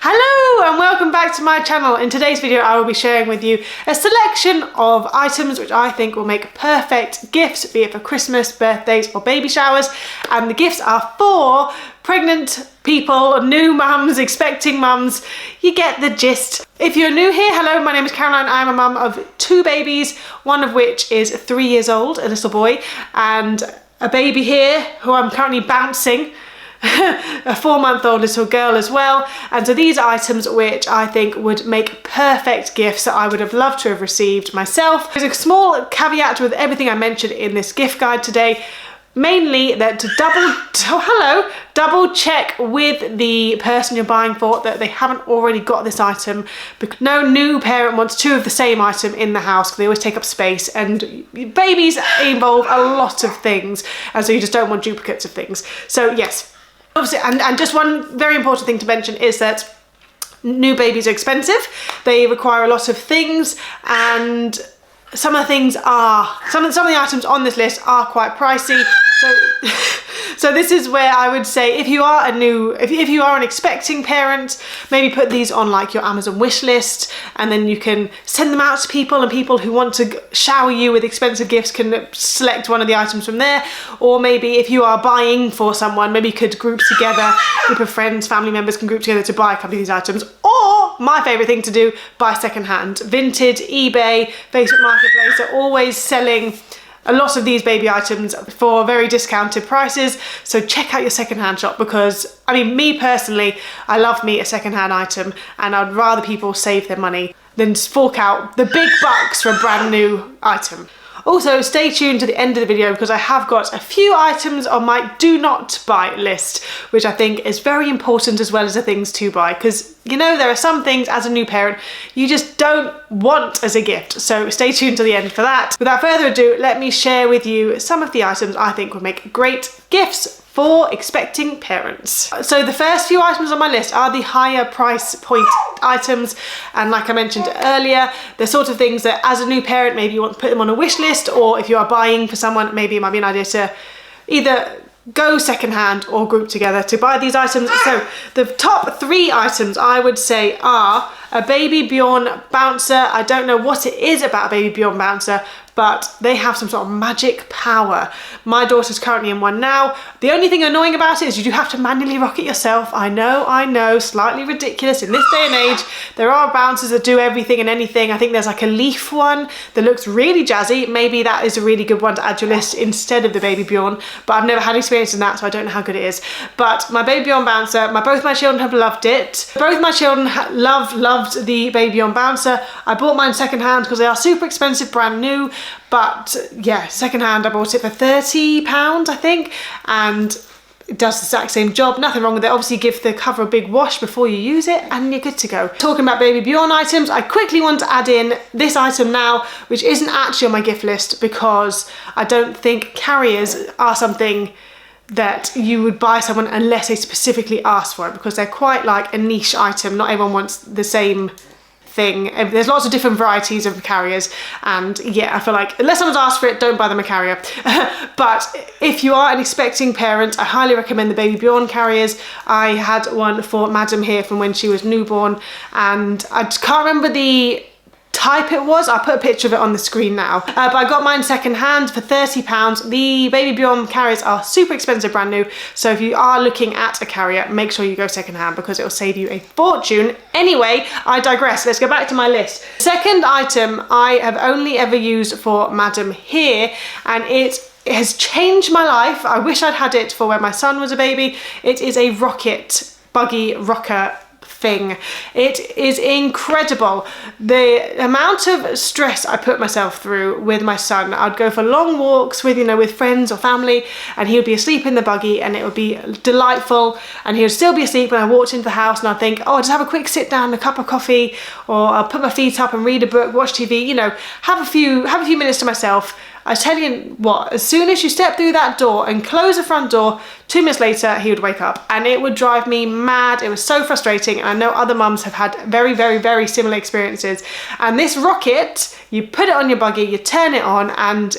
Hello and welcome back to my channel. In today's video I will be sharing with you a selection of items which I think will make perfect gifts, be it for Christmas, birthdays or baby showers. And the gifts are for pregnant people, new mums, expecting mums. You get the gist. If you're new here, hello, my name is Caroline. I'm a mum of 2 babies, one of which is 3 years old, a little boy, and a baby here who I'm currently bouncing. A 4-month-old little girl as well. And so these are items which I think would make perfect gifts that I would have loved to have received myself. There's a small caveat with everything I mentioned in this gift guide today, mainly that to double check with the person you're buying for that they haven't already got this item, because no new parent wants 2 of the same item in the house because they always take up space, and babies involve a lot of things, and so you just don't want duplicates of things. So yes, obviously, and just one very important thing to mention is that new babies are expensive. They require a lot of things, and some of the things are, some of the items on this list are quite pricey. So this is where I would say if you are if you are an expecting parent, maybe put these on like your Amazon wish list, and then you can send them out to people, and people who want to shower you with expensive gifts can select one of the items from there. Or maybe if you are buying for someone, maybe you could group together, a group of friends, family members can group together to buy a couple of these items. Or my favorite thing to do, buy secondhand. Vinted, eBay, Facebook Marketplace are always selling a lot of these baby items for very discounted prices, so check out your secondhand shop, because I mean, me personally, I love me a secondhand item, and I'd rather people save their money than fork out the big bucks for a brand new item. Also, stay tuned to the end of the video because I have got a few items on my do not buy list, which I think is very important, as well as the things to buy, because you know, there are some things as a new parent you just don't want as a gift. So stay tuned to the end for that. Without further ado, let me share with you some of the items I think would make great gifts for expecting parents. So the first few items on my list are the higher price point items, and like I mentioned earlier, the sort of things that as a new parent maybe you want to put them on a wish list, or if you are buying for someone, maybe it might be an idea to either go secondhand or group together to buy these items. So the top 3 items I would say are a Baby Bjorn bouncer. I don't know what it is about a Baby Bjorn bouncer, but they have some sort of magic power. My daughter's currently in one now. The only thing annoying about it is you do have to manually rock it yourself. I know, slightly ridiculous in this day and age. There are bouncers that do everything and anything. I think there's like a leaf one that looks really jazzy. Maybe that is a really good one to add to your list instead of the Baby Bjorn, but I've never had experience in that, so I don't know how good it is. But my Baby Bjorn bouncer, both my children have loved it. Both my children loved the Baby Bjorn bouncer. I bought mine secondhand because they are super expensive, brand new. But yeah, secondhand, I bought it for £30, I think, and it does the exact same job. Nothing wrong with it. Obviously give the cover a big wash before you use it and you're good to go. Talking about Baby Bjorn items, I quickly want to add in this item now, which isn't actually on my gift list because I don't think carriers are something that you would buy someone unless they specifically ask for it, because they're quite like a niche item. Not everyone wants the same thing. There's lots of different varieties of carriers, and yeah, I feel like unless someone's asked for it, don't buy them a carrier. But if you are an expecting parent, I highly recommend the Baby Bjorn carriers. I had one for Madam here from when she was newborn, and I can't remember the type it was. I'll put a picture of it on the screen now. But I got mine second hand for £30. The Baby Bjorn carriers are super expensive, brand new. So if you are looking at a carrier, make sure you go second hand because it will save you a fortune. Anyway, I digress. Let's go back to my list. Second item I have only ever used for Madam here, and it has changed my life. I wish I'd had it for when my son was a baby. It is a rocket buggy rocker thing. It is incredible. The amount of stress I put myself through with my son. I'd go for long walks with, with friends or family, and he would be asleep in the buggy, and it would be delightful, and he would still be asleep when I walked into the house, and I'd think, oh, I'll just have a quick sit down, a cup of coffee, or I'll put my feet up and read a book, watch TV, have a few minutes to myself. I tell you what, as soon as you step through that door and close the front door, 2 minutes later, he would wake up, and it would drive me mad. It was so frustrating, and I know other mums have had very, very, very similar experiences. And this rocket, you put it on your buggy, you turn it on, and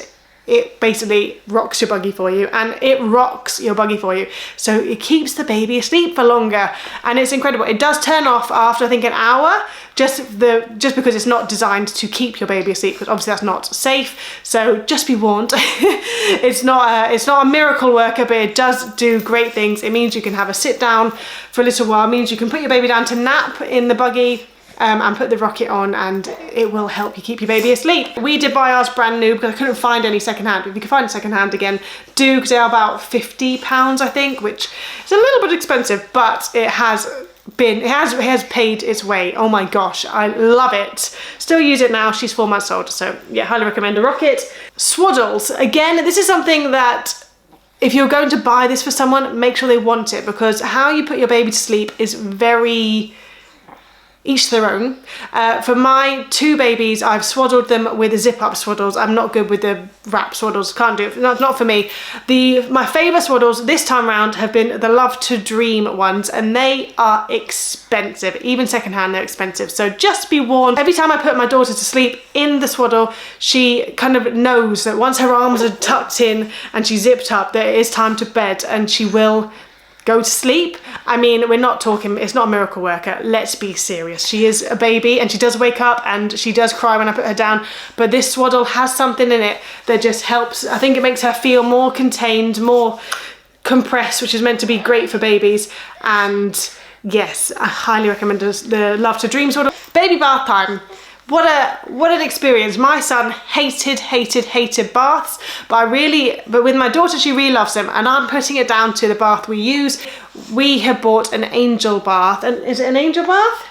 it basically rocks your buggy for you, and it rocks your buggy for you. So it keeps the baby asleep for longer, and it's incredible. It does turn off after I think an hour, just because it's not designed to keep your baby asleep, because obviously that's not safe. So just be warned. It's not a miracle worker, but it does do great things. It means you can have a sit down for a little while. It means you can put your baby down to nap in the buggy. And put the rocket on, and it will help you keep your baby asleep. We did buy ours brand new because I couldn't find any secondhand. If you can find a secondhand again, do, because they are about £50, I think, which is a little bit expensive, but it has paid its way. Oh my gosh, I love it. Still use it now. She's 4 months old, so yeah, highly recommend a rocket. Swaddles, again, this is something that if you're going to buy this for someone, make sure they want it, because how you put your baby to sleep is very each their own. For my 2 babies, I've swaddled them with the zip-up swaddles. I'm not good with the wrap swaddles, can't do it, not for me. My favourite swaddles this time around have been the Love to Dream ones, and they are expensive. Even secondhand, they're expensive. So just be warned, every time I put my daughter to sleep in the swaddle, she kind of knows that once her arms are tucked in and she's zipped up, that it is time to bed, and she will go to sleep. I mean, we're not talking, it's not a miracle worker, let's be serious. She is a baby, and she does wake up and she does cry when I put her down, but this swaddle has something in it that just helps. I think it makes her feel more contained, more compressed, which is meant to be great for babies. And yes, I highly recommend the Love to Dream swaddle. Baby bath time. What an experience. My son hated baths, but with my daughter, she really loves them, and I'm putting it down to the bath we use. We have bought an angel bath, and is it an angel bath?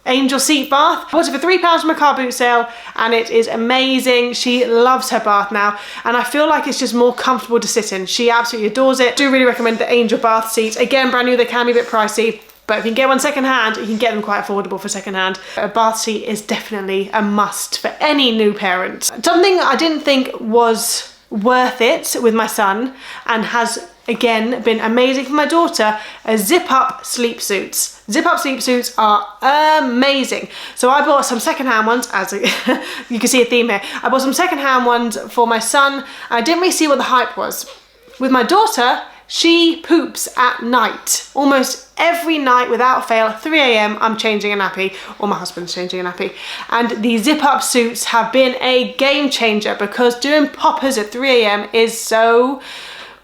Angel seat bath. I bought it for £3 from a car boot sale, and it is amazing. She loves her bath now, and I feel like it's just more comfortable to sit in. She absolutely adores it. Do really recommend the angel bath seats. Again, brand new, they can be a bit pricey, but if you can get one secondhand, you can get them quite affordable for secondhand. A bath seat is definitely a must for any new parent. Something I didn't think was worth it with my son, and has again been amazing for my daughter, are zip-up sleep suits. Zip-up sleep suits are amazing. So I bought some secondhand ones, you can see a theme here. I bought some secondhand ones for my son. I didn't really see what the hype was. With my daughter, she poops at night. Almost every night without fail, 3 AM, I'm changing a nappy, or my husband's changing a nappy. And the zip-up suits have been a game changer, because doing poppers at 3 AM is so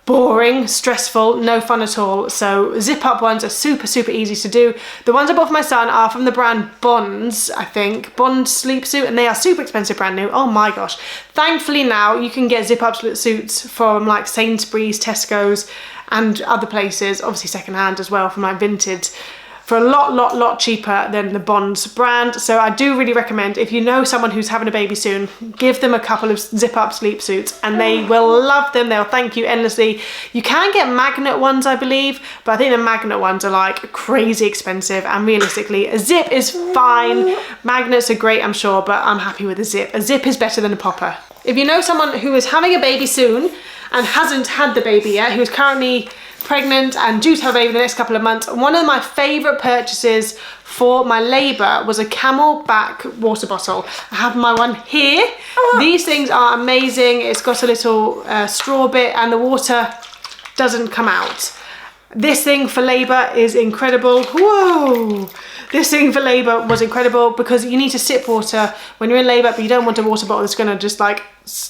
boring, stressful, no fun at all. So zip-up ones are super easy to do. The ones I bought for my son are from the brand Bonds, I think. Bond sleep suit, and they are super expensive, brand new. Oh my gosh. Thankfully now you can get zip-up suits from like Sainsbury's, Tesco's, and other places, obviously secondhand as well, from like Vinted, for a lot cheaper than the Bonds brand. So I do really recommend, if you know someone who's having a baby soon, give them a couple of zip-up sleep suits, and they will love them. They'll thank you endlessly. You can get magnet ones, I believe, but I think the magnet ones are like crazy expensive, and realistically a zip is fine. Magnets are great, I'm sure, but I'm happy with a zip. A zip is better than a popper. If you know someone who is having a baby soon and hasn't had the baby yet, who is currently pregnant and due to have a baby in the next couple of months, one of my favourite purchases for my labour was a Camelback water bottle. I have my one here. These things are amazing. It's got a little straw bit, and the water doesn't come out. This thing for labour is incredible. Whoa! This thing for labour was incredible, because you need to sip water when you're in labour, but you don't want a water bottle that's going to just like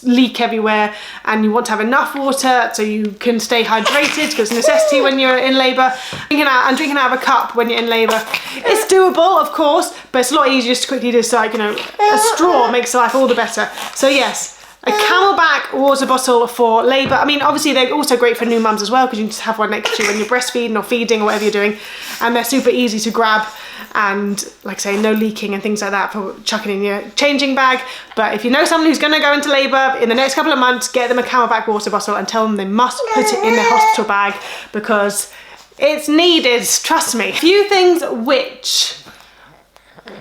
leak everywhere, and you want to have enough water so you can stay hydrated, because it's a necessity when you're in labour. Drinking out of a cup when you're in labour, it's doable of course, but it's a lot easier just to quickly just like, you know, a straw makes life all the better. So yes, a Camelback water bottle for labour. I mean, obviously they're also great for new mums as well, because you can just have one next to you when you're breastfeeding or feeding or whatever you're doing, and they're super easy to grab, and like I say, no leaking and things like that for chucking in your changing bag. But if you know someone who's going to go into labour in the next couple of months, get them a Camelback water bottle and tell them they must put it in their hospital bag, because it's needed, trust me. A few things which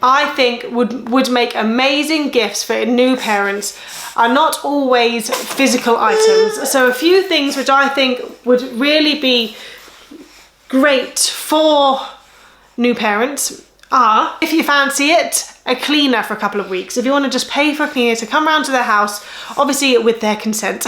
I think would make amazing gifts for new parents are not always physical items. So a few things which I think would really be great for new parents are, if you fancy it, a cleaner for a couple of weeks. If you want to just pay for a cleaner to come around to their house, obviously with their consent.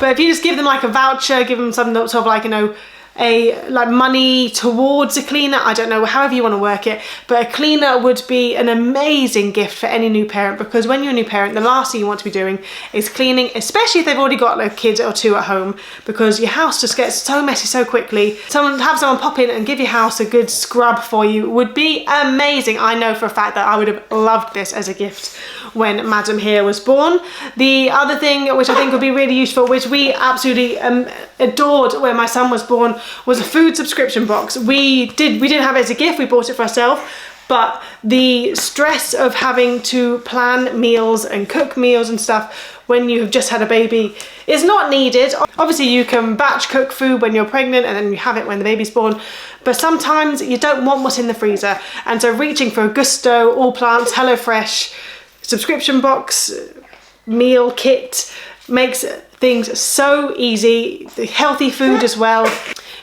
But if you just give them like a voucher, give them some sort of like, you know, money towards a cleaner, I don't know, however you want to work it, but a cleaner would be an amazing gift for any new parent, because when you're a new parent, the last thing you want to be doing is cleaning, especially if they've already got like a kid or two at home, because your house just gets so messy so quickly. Have someone pop in and give your house a good scrub for you would be amazing. I know for a fact that I would have loved this as a gift when Madam here was born. The other thing which I think would be really useful, which we absolutely adored when my son was born, was a food subscription box. We didn't have it as a gift, we bought it for ourselves, but the stress of having to plan meals and cook meals and stuff when you have just had a baby is not needed. Obviously you can batch cook food when you're pregnant and then you have it when the baby's born, but sometimes you don't want what's in the freezer, and so reaching for a Gousto, All Plants, HelloFresh subscription box meal kit makes things so easy. The healthy food as well.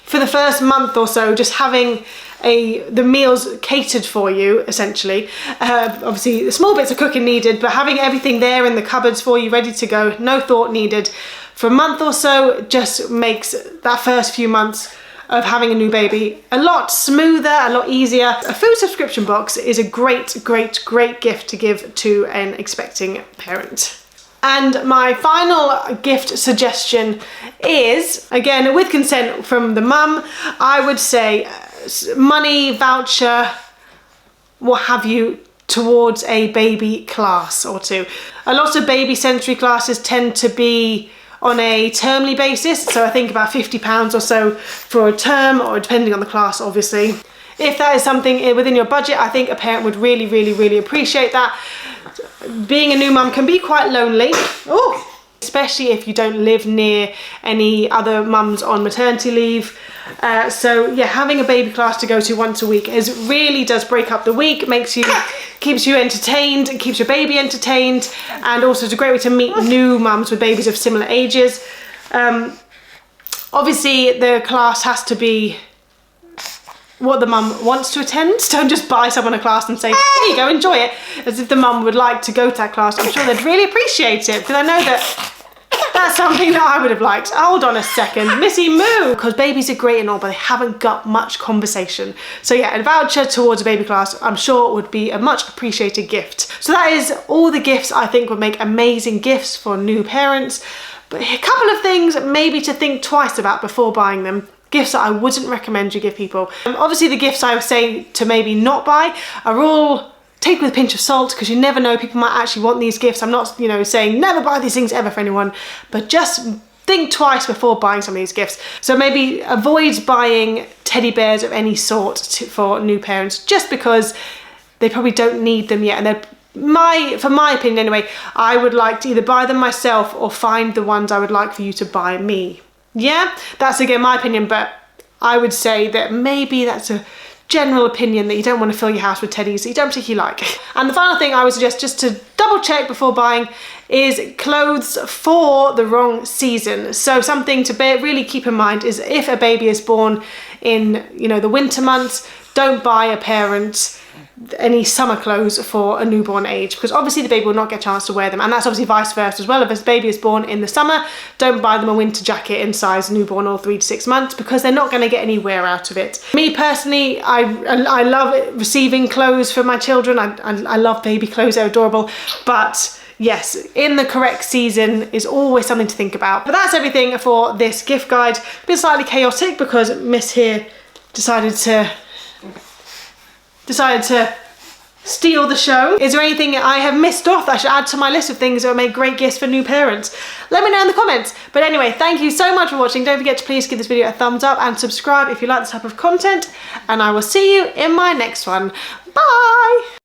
For the first month or so, just having the meals catered for you, essentially. Obviously, the small bits of cooking needed, but having everything there in the cupboards for you, ready to go, no thought needed. For a month or so, just makes that first few months of having a new baby a lot smoother, a lot easier. A food subscription box is a great, great, great gift to give to an expecting parent. And my final gift suggestion is, again, with consent from the mum, I would say money, voucher, what have you, towards a baby class or two. A lot of baby sensory classes tend to be on a termly basis, so I think about £50 or so for a term, or depending on the class, obviously. If that is something within your budget, I think a parent would really, really, really appreciate that. Being a new mum can be quite lonely, especially if you don't live near any other mums on maternity leave. So yeah, having a baby class to go to once a week really does break up the week, keeps you entertained, and keeps your baby entertained, and also it's a great way to meet new mums with babies of similar ages. Obviously the class has to be what the mum wants to attend. Don't just buy someone a class and say, here you go, enjoy it, as if the mum would like to go to that class. I'm sure they'd really appreciate it, because I know that that's something that I would have liked. Hold on a second, Missy Moo! Because babies are great and all, but they haven't got much conversation. So yeah, a voucher towards a baby class, I'm sure would be a much appreciated gift. So that is all the gifts I think would make amazing gifts for new parents. But a couple of things maybe to think twice about before buying them. Gifts that I wouldn't recommend you give people. Obviously the gifts I would say to maybe not buy are all take with a pinch of salt, because you never know, people might actually want these gifts. I'm not, you know, saying never buy these things ever for anyone, but just think twice before buying some of these gifts. So maybe avoid buying teddy bears of any sort for new parents, just because they probably don't need them yet, and for my opinion anyway, I would like to either buy them myself or find the ones I would like for you to buy me. Yeah, that's again my opinion, but I would say that maybe that's a general opinion, that you don't want to fill your house with teddies that you don't particularly like. And the final thing I would suggest, just to double check before buying, is clothes for the wrong season. So something to really keep in mind is, if a baby is born in, you know, the winter months, don't buy a parent any summer clothes for a newborn age, because obviously the baby will not get a chance to wear them, and that's obviously vice versa as well. If a baby is born in the summer, don't buy them a winter jacket in size newborn or 3 to 6 months, because they're not going to get any wear out of it. Me personally, I love receiving clothes for my children. I love baby clothes, they're adorable, but yes, in the correct season is always something to think about. But that's everything for this gift guide. A bit slightly chaotic because Miss here decided to steal the show. Is there anything I have missed off that I should add to my list of things that would make great gifts for new parents? Let me know in the comments. But anyway, thank you so much for watching. Don't forget to please give this video a thumbs up and subscribe if you like this type of content, and I will see you in my next one. Bye!